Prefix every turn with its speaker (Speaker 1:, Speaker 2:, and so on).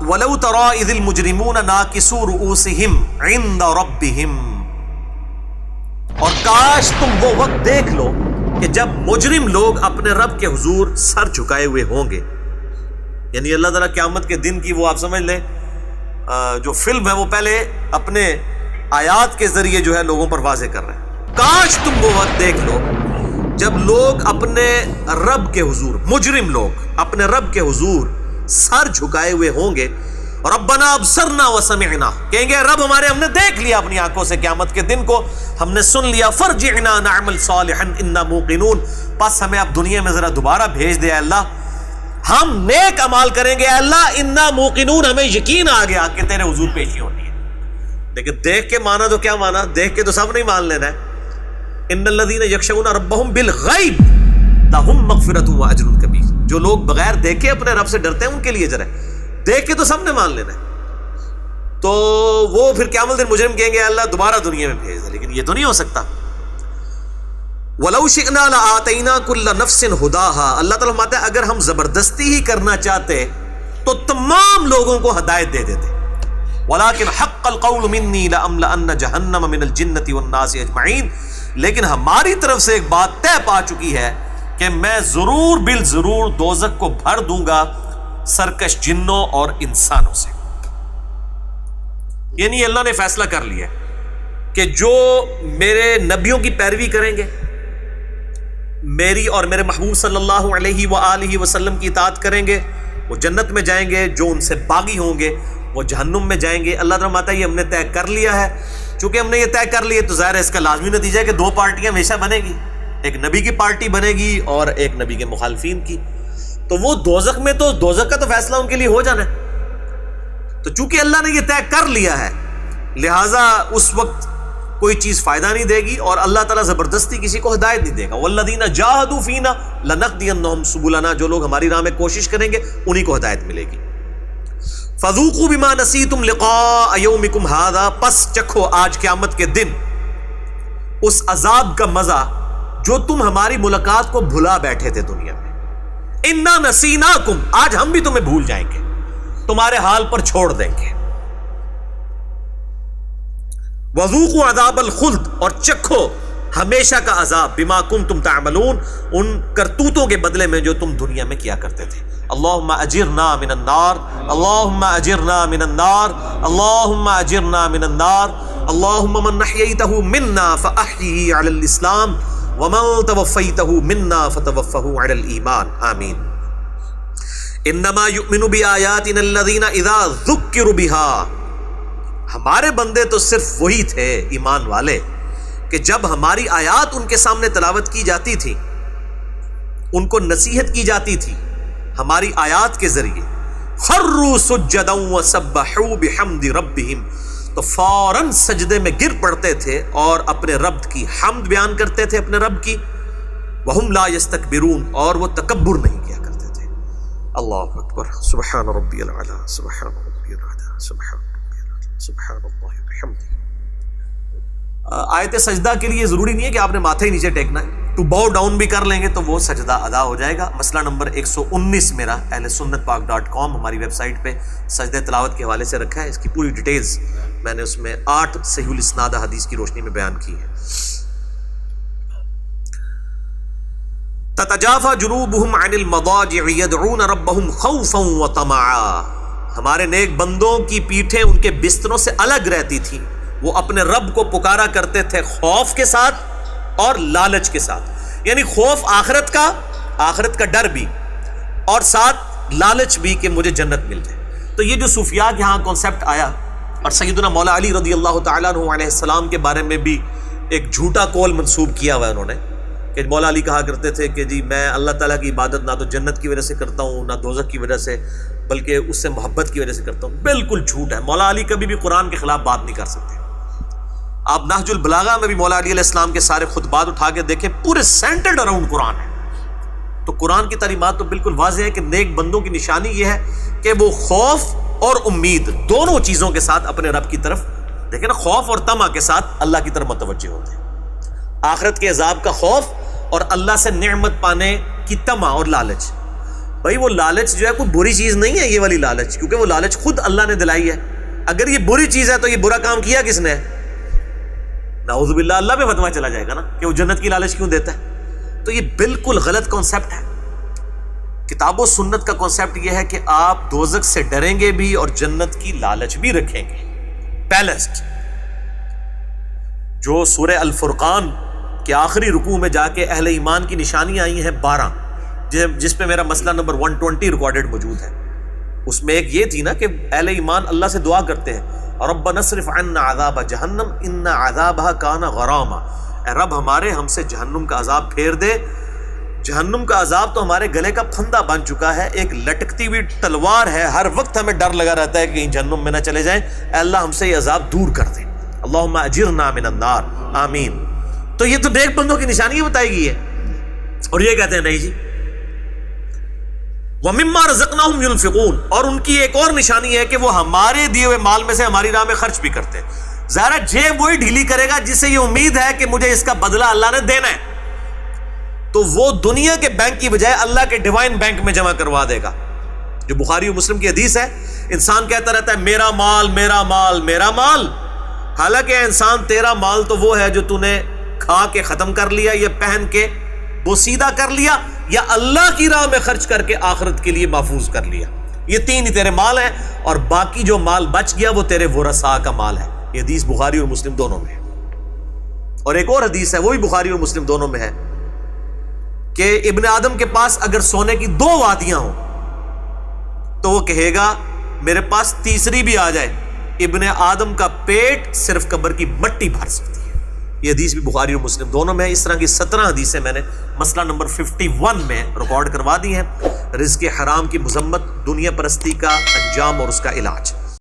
Speaker 1: وَلَوْ تَرَىٰ إِذِ الْمُجْرِمُونَ نَاكِسُو رُؤُوسِهِمْ عِندَ رَبِّهِمْ، اور کاش تم وہ وقت دیکھ لو کہ جب مجرم لوگ اپنے رب کے حضور سر جھکائے ہوئے ہوں گے. یعنی اللہ تعالیٰ قیامت کے دن کی وہ آپ سمجھ لیں جو فلم ہے وہ پہلے اپنے آیات کے ذریعے جو ہے لوگوں پر واضح کر رہے ہیں. کاش تم وہ وقت دیکھ لو جب لوگ اپنے رب کے حضور، مجرم لوگ اپنے رب کے حضور سر جھکائے ہوئے ہوں گے. ربنا ابصرنا وسمعنا، کہیں گے رب ہمارے ہم نے دیکھ لیا اپنی آنکھوں سے قیامت کے دن کو، ہم نے سن لیا. فرجعنا نعمل صالحا انا موقنون، پس ہمیں اب دنیا میں ذرا دوبارہ بھیج دے اللہ، ہم نیک اعمال کریں گے اللہ. انا موقنون، ہمیں یقین آ گیا کہ تیرے حضور پیشی ہونی ہے. لیکن دیکھ کے مانا تو کیا مانا؟ دیکھ کے تو سب نہیں مان لینا ہے. ان الذین یخشون ربهم بالغیب لهم مغفرۃ واجر کبیر، جو لوگ بغیر دیکھے اپنے رب سے ڈرتے ہیں ان کے لیے اجر ہے. دیکھ کے تو سب نے مان لینا ہے. تو وہ پھر قیامت دن مجرم کہیں گے اللہ دوبارہ دنیا میں بھیج دے، لیکن یہ تو نہیں ہو سکتا. وَلَوْ شِئْنَا لَآتَيْنَا كُلَّ نَفْسٍ هُدَاهَا، اللہ تعالیٰ فرماتا ہے اگر ہم زبردستی ہی کرنا چاہتے تو تمام لوگوں کو ہدایت دے دیتے. وَلَكِنْ حَقَّ الْقَوْلُ مِنِّي لَأَمْلَأَنَّ جَهَنَّمَ مِنَ الْجِنَّةِ وَالنَّاسِ أَجْمَعِينَ، لیکن ہماری طرف سے ایک بات طے پا چکی ہے کہ میں ضرور بالضرور دوزخ کو بھر دوں گا سرکش جنوں اور انسانوں سے. یعنی اللہ نے فیصلہ کر لیا کہ جو میرے نبیوں کی پیروی کریں گے، میری اور میرے محبوب صلی اللہ علیہ وآلہ وسلم کی اطاعت کریں گے، وہ جنت میں جائیں گے. جو ان سے باغی ہوں گے وہ جہنم میں جائیں گے. اللہ تعالیٰ فرماتا ہے یہ ہم نے طے کر لیا ہے. چونکہ ہم نے یہ طے کر لیا تو ظاہر ہے اس کا لازمی نتیجہ ہے کہ دو پارٹیاں ہمیشہ بنے گی، ایک نبی کی پارٹی بنے گی اور ایک نبی کے مخالفین کی. تو وہ دوزخ میں تو دوزخ کا تو فیصلہ ان کے لیے ہو جانا ہے. تو چونکہ اللہ نے یہ طے کر لیا ہے لہٰذا اس وقت کوئی چیز فائدہ نہیں دے گی اور اللہ تعالیٰ زبردستی کسی کو ہدایت نہیں دے گا. والذین جاہدوا فینا لنہدینہم سبلنا، جو لوگ ہماری راہ میں کوشش کریں گے انہی کو ہدایت ملے گی. فذوقوا بما نسیتم لقاء یومکم ھذا، پس چکھو آج قیامت کے دن اس عذاب کا مزہ جو تم ہماری ملاقات کو بھلا بیٹھے تھے دنیا میں. انا نسیناکم، آج ہم بھی تمہیں بھول جائیں گے، تمہارے حال پر چھوڑ دیں گے. وذوقوا عذاب الخلد، اور چکھو ہمیشہ کا عذاب، بما کنتم تعملون، ان کرتوتوں کے بدلے میں جو تم دنیا میں کیا کرتے تھے. اللہم اجرنا من النار، اللہم اجرنا من النار، اللہم اجرنا من النار. اللہم من احییتہ منا فاحیہ علی الاسلام ومن توفیتہ منا فتوفہ علی الایمان، آمین. انما یؤمن بآیاتنا الذین اذا ذکروا بها، ہمارے بندے تو صرف وہی تھے ایمان والے کہ جب ہماری آیات ان کے سامنے تلاوت کی جاتی تھی، ان کو نصیحت کی جاتی تھی ہماری آیات کے ذریعے، خروا سجدا وسبحوا بحمد ربہم، تو فوراً سجدے میں گر پڑتے تھے اور اپنے رب کی حمد بیان کرتے تھے اپنے رب کی. وہم لا یستکبرون، اور وہ تکبر نہیں کیا کرتے تھے. اللہ اکبر، سبحان ربی العلی، سبحان ربی العلی، سبحان ربی العلی، سبحان اللہ وبحمدہ. آیت سجدہ کے لیے ضروری نہیں ہے کہ آپ نے ماتھے ہی نیچے ٹیکنا ہے، ٹو باؤ ڈاؤن بھی کر لیں گے تو وہ سجدہ ادا ہو جائے گا. مسئلہ نمبر 119 میرا ahlsunnatpak.com ہماری ویب سائٹ پہ سجدہ تلاوت کے حوالے سے رکھا ہے. اس کی پوری ڈیٹیلز میں نے اس میں 8 صحیح الاسناد حدیث کی روشنی میں بیان کی ہے. تتجافى جنوبهم عن المضاجع يدعون ربهم خوفا وطمعا، ہمارے نیک بندوں کی پیٹھیں ان کے بستروں سے الگ رہتی تھیں، وہ اپنے رب کو پکارا کرتے تھے خوف کے ساتھ اور لالچ کے ساتھ. یعنی خوف آخرت کا ڈر بھی، اور ساتھ لالچ بھی کہ مجھے جنت مل جائے. تو یہ جو صوفیاء کے ہاں کانسیپٹ آیا، اور سیدنا مولا علی رضی اللہ تعالیٰ عنہ علیہ السلام کے بارے میں بھی ایک جھوٹا قول منسوب کیا ہوا ہے انہوں نے کہ مولا علی کہا کرتے تھے کہ جی میں اللہ تعالیٰ کی عبادت نہ تو جنت کی وجہ سے کرتا ہوں نہ دوزخ کی وجہ سے، بلکہ اس سے محبت کی وجہ سے کرتا ہوں. بالکل جھوٹ ہے. مولا علی کبھی بھی قرآن کے خلاف بات نہیں کر سکتے. آپ نہج البلاغہ میں بھی مولا علی علیہ السلام کے سارے خطبات اٹھا کے دیکھیں، پورے سینٹرڈ اراؤنڈ قرآن ہے. تو قرآن کی تعلیمات تو بالکل واضح ہے کہ نیک بندوں کی نشانی یہ ہے کہ وہ خوف اور امید دونوں چیزوں کے ساتھ اپنے رب کی طرف، دیکھیں نا، خوف اور طمع کے ساتھ اللہ کی طرف متوجہ ہوتے ہیں. آخرت کے عذاب کا خوف اور اللہ سے نعمت پانے کی طمع اور لالچ. بھائی وہ لالچ جو ہے کوئی بری چیز نہیں ہے یہ والی لالچ، کیونکہ وہ لالچ خود اللہ نے دلائی ہے. اگر یہ بری چیز ہے تو یہ برا کام کیا کس نے؟ نعوذ باللہ اللہ پہ فتویٰ چلا جائے گا نا کہ وہ جنت کی لالچ کیوں دیتا ہے. تو یہ بالکل غلط کانسیپٹ ہے. کتاب و سنت کا کانسیپٹ یہ ہے کہ آپ دوزخ سے ڈریں گے بھی اور جنت کی لالچ بھی رکھیں گے. بیلنسڈ. جو سورہ الفرقان کے آخری رکوع میں جا کے اہل ایمان کی نشانیاں آئی ہیں 12، جس پہ میرا مسئلہ نمبر 120 ریکارڈڈ موجود ہے. اس میں ایک یہ تھی نا کہ اہل ایمان اللہ سے دعا کرتے ہیں ربنا اصرف عنا عذاب جہنم ان عذابها کان غراما، اے رب ہمارے ہم سے جہنم کا عذاب پھیر دے. جہنم کا عذاب تو ہمارے گلے کا پھندا بن چکا ہے، ایک لٹکتی ہوئی تلوار ہے، ہر وقت ہمیں ڈر لگا رہتا ہے کہ کہیں جہنم میں نہ چلے جائیں. اے اللہ ہم سے یہ عذاب دور کر دے، اللہم اجرنا من النار آمین. تو یہ تو نیک بندوں کی نشانی بتائی گئی ہے. اور یہ کہتے ہیں نہیں جی وَمِمَّا رَزَقْنَاهُمْ يُنْفِقُونَ، اور ان کی ایک اور نشانی ہے کہ وہ ہمارے دیے ہوئے مال میں سے ہماری راہ میں خرچ بھی کرتے ہیں. ظاہر جیب وہی ڈھیلی کرے گا جس سے یہ امید ہے کہ مجھے اس کا بدلہ اللہ نے دینا ہے، تو وہ دنیا کے بینک کی بجائے اللہ کے ڈیوائن بینک میں جمع کروا دے گا. جو بخاری و مسلم کی حدیث ہے، انسان کہتا رہتا ہے میرا مال میرا مال میرا مال، حالانکہ انسان تیرا مال تو وہ ہے جو تو نے کھا کے ختم کر لیا یا پہن کے بوسیدہ کر لیا یا اللہ کی راہ میں خرچ کر کے آخرت کے لیے محفوظ کر لیا. یہ تین ہی تیرے مال ہیں، اور باقی جو مال بچ گیا وہ تیرے ورثاء کا مال ہے. یہ حدیث بخاری اور مسلم دونوں میں ہے. اور ایک اور حدیث ہے وہ بھی بخاری اور مسلم دونوں میں ہے کہ ابن آدم کے پاس اگر سونے کی 2 وادیاں ہوں تو وہ کہے گا میرے پاس تیسری بھی آ جائے، ابن آدم کا پیٹ صرف قبر کی مٹی بھر سکتی ہے. یہ حدیث بھی بخاری اور مسلم دونوں میں ہے. اس طرح کی 17 حدیثیں میں نے مسئلہ نمبر 51 میں ریکارڈ کروا دی ہیں. رزق حرام کی مذمت، دنیا پرستی کا انجام اور اس کا علاج.